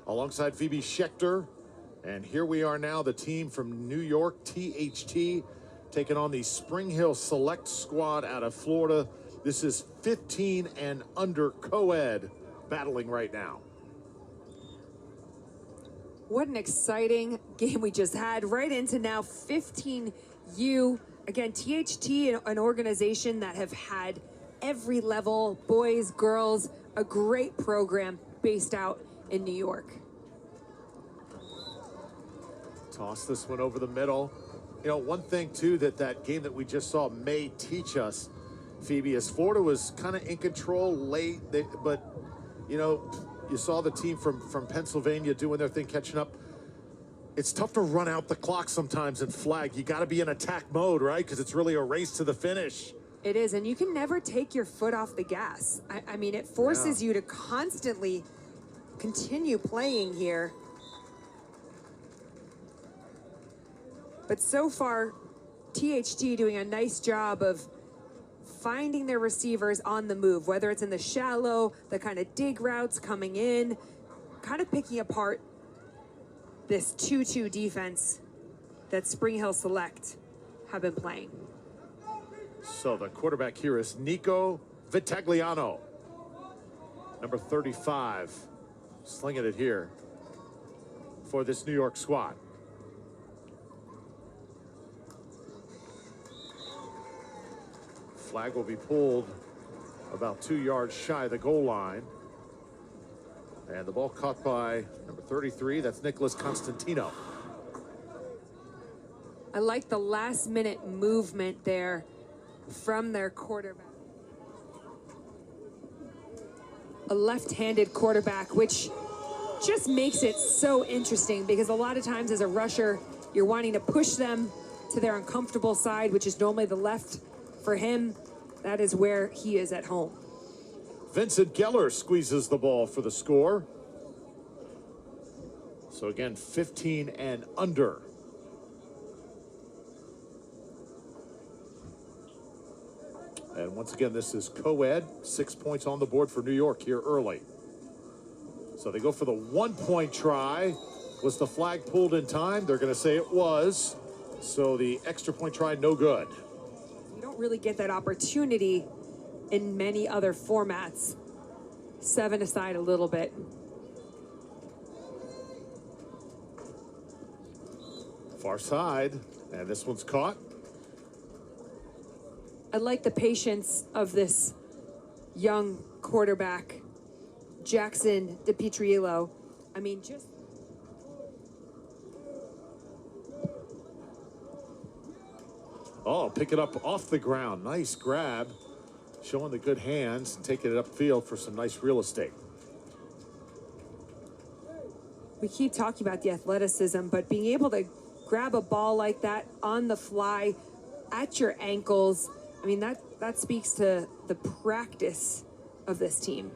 alongside Phoebe Schechter. And here we are now, the team from New York, THT, taking on the Spring Hill Select squad out of Florida. This is 15 and under co-ed battling right now. What an exciting game we just had. Right into now 15U. Again, THT, an organization that have had every level, boys, girls, a great program based out in New York. Toss this one over the middle. You know, one thing too that game that we just saw may teach us, Phoebe, is Florida was kind of in control late, but you know, you saw the team from Pennsylvania doing their thing, catching up. It's tough to run out the clock sometimes and flag. You got to be in attack mode, right? Because it's really a race to the finish. It is, and you can never take your foot off the gas. I mean, it forces you to constantly continue playing here. But so far, THT doing a nice job of finding their receivers on the move, whether it's in the shallow, the kind of dig routes coming in, kind of picking apart this 2-2 defense that Spring Hill Select have been playing. So the quarterback here is Nico Vitagliano, number 35, slinging it here for this New York squad. Flag will be pulled about 2 yards shy of the goal line. And the ball caught by number 33, that's Nicholas Constantino. I like the last minute movement there from their quarterback. A left-handed quarterback, which just makes it so interesting because a lot of times as a rusher, you're wanting to push them to their uncomfortable side, which is normally the left. For him, that is where he is at home. Vincent Geller squeezes the ball for the score. So again, 15 and under. And once again, this is co-ed. 6 points on the board for New York here early. So they go for the 1 point try. Was the flag pulled in time? They're going to say it was. So the extra point try, no good. You don't really get that opportunity in many other formats. 7 aside a little bit. Far side, and this one's caught. I like the patience of this young quarterback, Jackson DiPietrillo. I mean, just... Oh, pick it up off the ground. Nice grab. Showing the good hands and taking it upfield for some nice real estate. We keep talking about the athleticism, but being able to grab a ball like that on the fly at your ankles, I mean, that speaks to the practice of this team.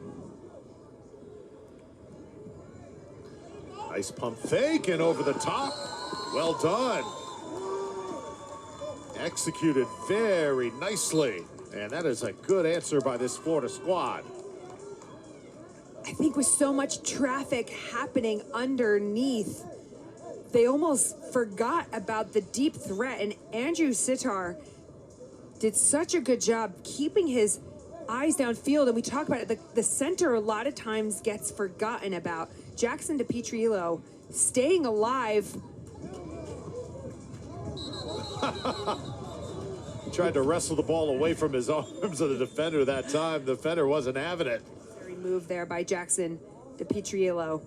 Nice pump fake and over the top. Well done. Executed very nicely. And that is a good answer by this Florida squad. I think with so much traffic happening underneath, they almost forgot about the deep threat. And Andrew Sitar did such a good job keeping his eyes downfield. And we talk about it, the center a lot of times gets forgotten about. Jackson DiPietrillo staying alive. Tried to wrestle the ball away from his arms of the defender that time. The defender wasn't having it. Very move there by Jackson DiPietrillo.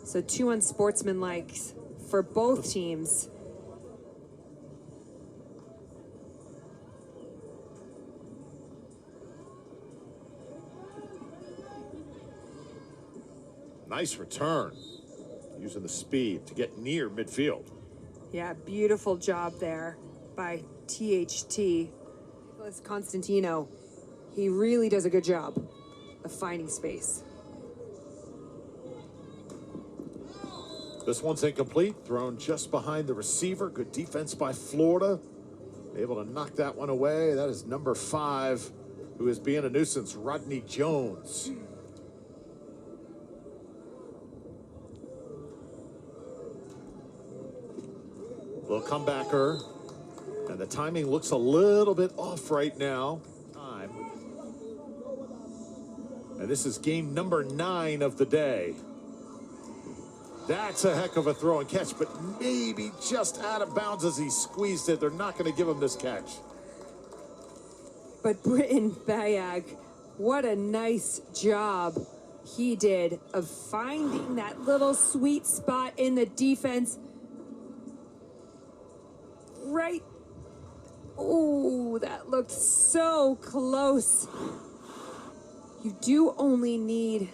So 2 unsportsmanlike for both teams. Nice return. Using the speed to get near midfield. Yeah, beautiful job there by THT. Nicholas Constantino, he really does a good job of finding space. This one's incomplete, thrown just behind the receiver. Good defense by Florida. Able to knock that one away. That is number 5, who is being a nuisance, Rodney Jones. Little comebacker. And the timing looks a little bit off right now. And this is game number 9 of the day. That's a heck of a throw and catch, but maybe just out of bounds as he squeezed it. They're not going to give him this catch. But Britton Bayag, what a nice job he did of finding that little sweet spot in the defense. Right. Oh, that looked so close. You do only need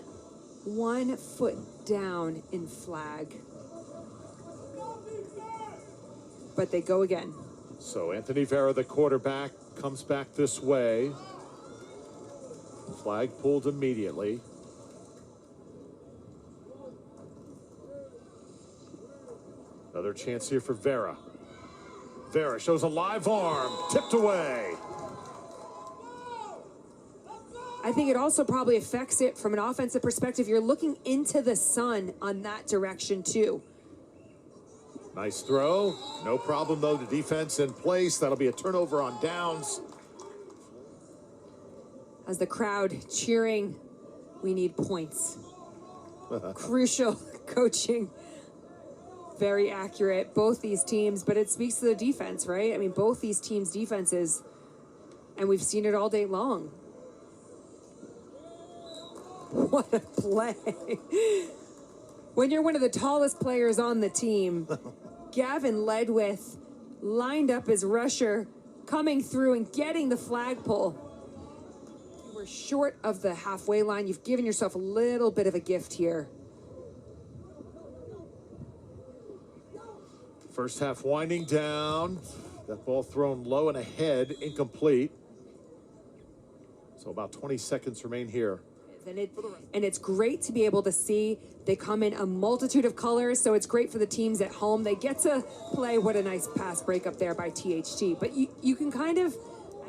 1 foot down in flag. But they go again. So Anthony Vera, the quarterback, comes back this way. Flag pulled immediately. Another chance here for Vera. Vera shows a live arm, tipped away. I think it also probably affects it from an offensive perspective. You're looking into the sun on that direction too. Nice throw. No problem though. The defense in place. That'll be a turnover on downs. As the crowd cheering, we need points. Crucial coaching. Very accurate, both these teams, but it speaks to the defense, right? I mean, both these teams' defenses, and we've seen it all day long. What a play. When you're one of the tallest players on the team, Gavin Ledwith lined up his rusher, coming through and getting the flagpole. We're short of the halfway line. You've given yourself a little bit of a gift here. First half winding down. That ball thrown low and ahead, incomplete. So about 20 seconds remain here. And it's great to be able to see they come in a multitude of colors, so it's great for the teams at home. They get to play. What a nice pass break up there by THT. But you can kind of,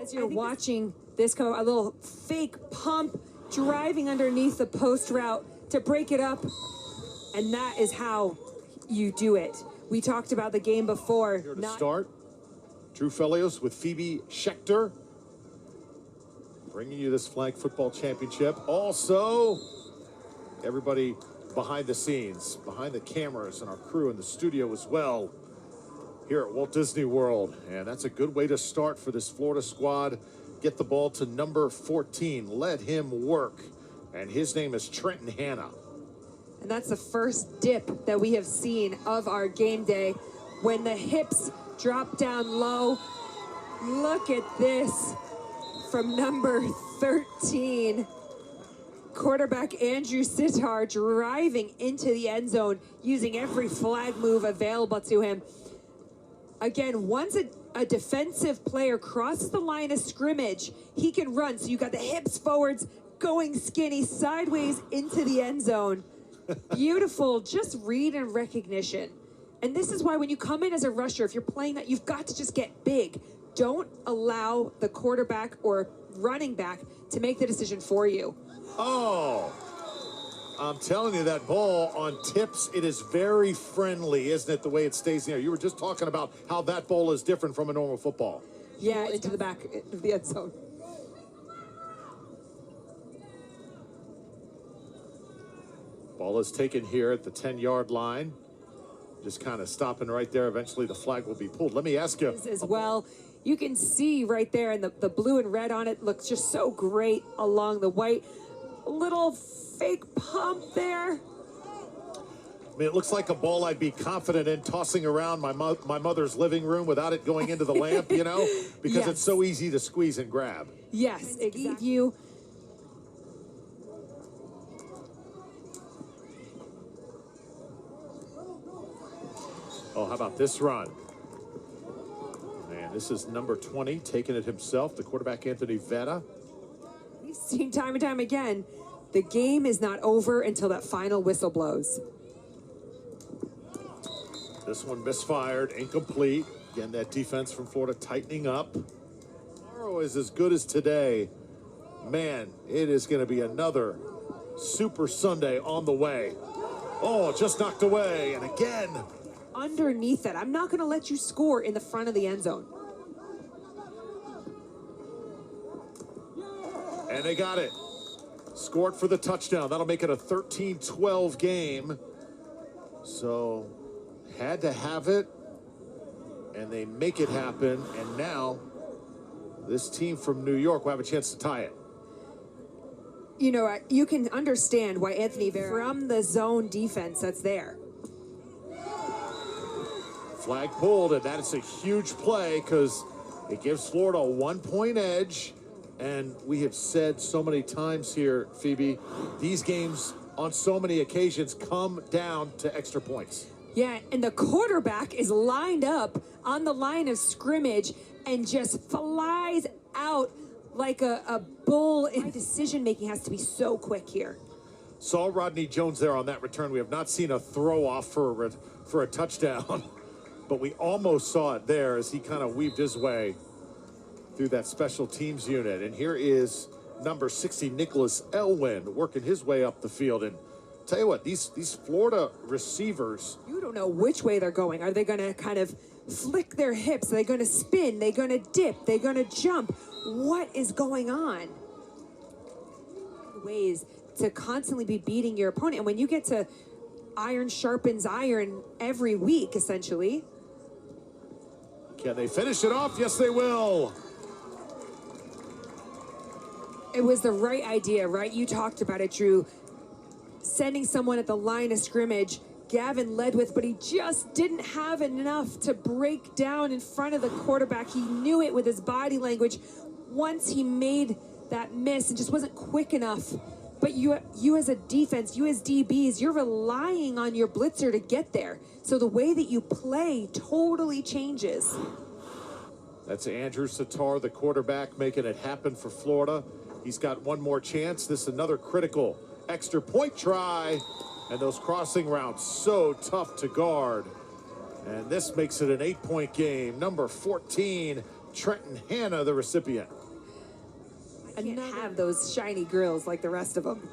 as you're watching this come, a little fake pump driving underneath the post route to break it up, and that is how you do it. We talked about the game before. Here to start, Drew Felios with Phoebe Schechter, bringing you this flag football championship. Also, everybody behind the scenes, behind the cameras, and our crew in the studio as well here at Walt Disney World. And that's a good way to start for this Florida squad. Get the ball to number 14. Let him work. And his name is Trenton Hanna. And that's the first dip that we have seen of our game day. When the hips drop down low, look at this from number 13. Quarterback Andrew Sitar driving into the end zone, using every flag move available to him. Again, once a defensive player crosses the line of scrimmage, he can run. So you got the hips forwards, going skinny, sideways into the end zone. Beautiful, just read and recognition. And this is why when you come in as a rusher, if you're playing that, you've got to just get big. Don't allow the quarterback or running back to make the decision for you. Oh, I'm telling you, that ball on tips, it is very friendly, isn't it, the way it stays in there? You were just talking about how that ball is different from a normal football. Yeah, into the back of the end zone. Ball is taken here at the 10-yard line. Just kind of stopping right there. Eventually the flag will be pulled. Let me ask you. As well, you can see right there, and the blue and red on it looks just so great along the white. A little fake pump there. I mean, it looks like a ball I'd be confident in tossing around my mother's living room without it going into the lamp, you know, because yes. It's so easy to squeeze and grab. Yes, it gave you. Oh, how about this run? Man, this is number 20, taking it himself, the quarterback, Anthony Vera. We've seen time and time again, the game is not over until that final whistle blows. This one misfired, incomplete. Again, that defense from Florida tightening up. Tomorrow is as good as today Man, it is going to be another Super Sunday on the way. Oh, just knocked away, and again. Underneath it. I'm not going to let you score in the front of the end zone. And they got it. Scored for the touchdown. That'll make it a 13-12 game. So, had to have it, and they make it happen. And now, this team from New York will have a chance to tie it. You know, you can understand why Anthony Vera, from the zone defense that's there. Flag pulled, and that is a huge play because it gives Florida a 1-point edge. And we have said so many times here, Phoebe, these games on so many occasions come down to extra points. Yeah, and the quarterback is lined up on the line of scrimmage and just flies out like a bull. And decision-making has to be so quick here. Saw Rodney Jones there on that return. We have not seen a throw-off for a touchdown, but we almost saw it there as he kind of weaved his way through that special teams unit. And here is number 60, Nicholas Elwin, working his way up the field. And tell you what, these Florida receivers, you don't know which way they're going. Are they going to kind of flick their hips? Are they going to spin? Are they going to dip? Are they going to jump? What is going on? Ways to constantly be beating your opponent. And when you get to iron sharpens iron every week, essentially. Can they finish it off? Yes, they will. It was the right idea, right? You talked about it, Drew. Sending someone at the line of scrimmage, Gavin led with, but he just didn't have enough to break down in front of the quarterback. He knew it with his body language. Once he made that miss and just wasn't quick enough. But you as a defense, you as DBs, you're relying on your blitzer to get there. So the way that you play totally changes. That's Andrew Sitar, the quarterback, making it happen for Florida. He's got one more chance. This is another critical extra point try. And those crossing routes, so tough to guard. And this makes it an 8-point game. Number 14, Trenton Hanna, the recipient. I can't have those shiny grills like the rest of them.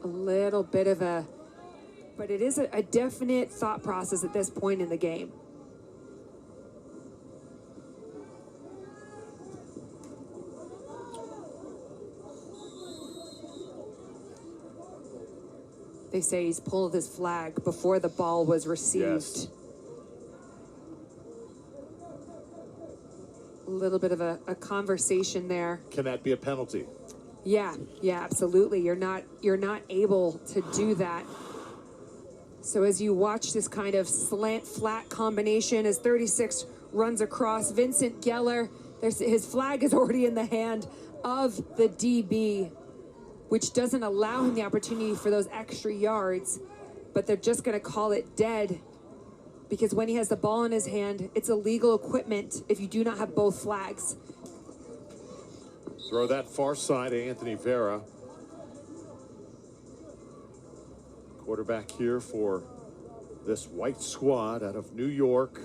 A little bit of a, but it is a definite thought process at this point in the game. They say he's pulled his flag before the ball was received. Yes. A little bit of a conversation there. Can that be a penalty? Yeah, absolutely. You're not able to do that. So as you watch this kind of slant flat combination as 36 runs across, Vincent Geller, his flag is already in the hand of the DB, which doesn't allow him the opportunity for those extra yards, but they're just going to call it dead because when he has the ball in his hand, it's illegal equipment if you do not have both flags. Throw that far side to Anthony Vera. Quarterback here for this white squad out of New York.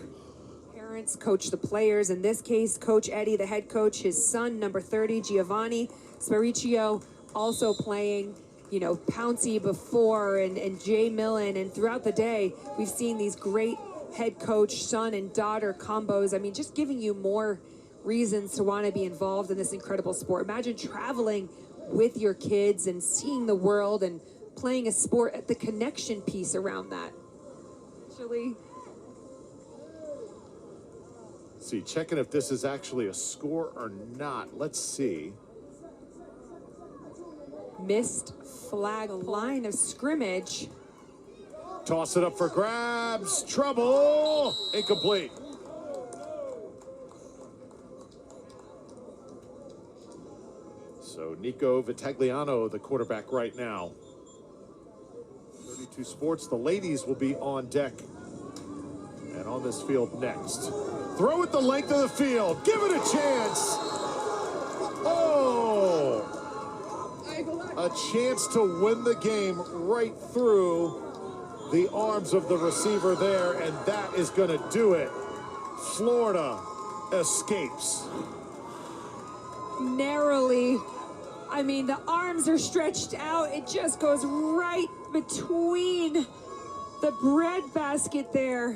Parents coach the players. In this case, Coach Eddie, the head coach, his son, number 30, Giovanni Sparicchio, also playing, Pouncey before and Jay Millen. And throughout the day, we've seen these great head coach, son and daughter combos. I mean, just giving you more reasons to want to be involved in this incredible sport. Imagine traveling with your kids and seeing the world and playing a sport at the connection piece around that. Actually. See, checking if this is actually a score or not. Let's see. Missed flag, line of scrimmage. Toss it up for grabs. Trouble. Incomplete. So Nico Vitagliano, the quarterback right now. 32 Sports, the ladies will be on deck and on this field next. Throw it the length of the field. Give it a chance. Oh! A chance to win the game right through the arms of the receiver there, and that is going to do it. Florida escapes. Narrowly. I mean, the arms are stretched out. It just goes right between the bread basket there.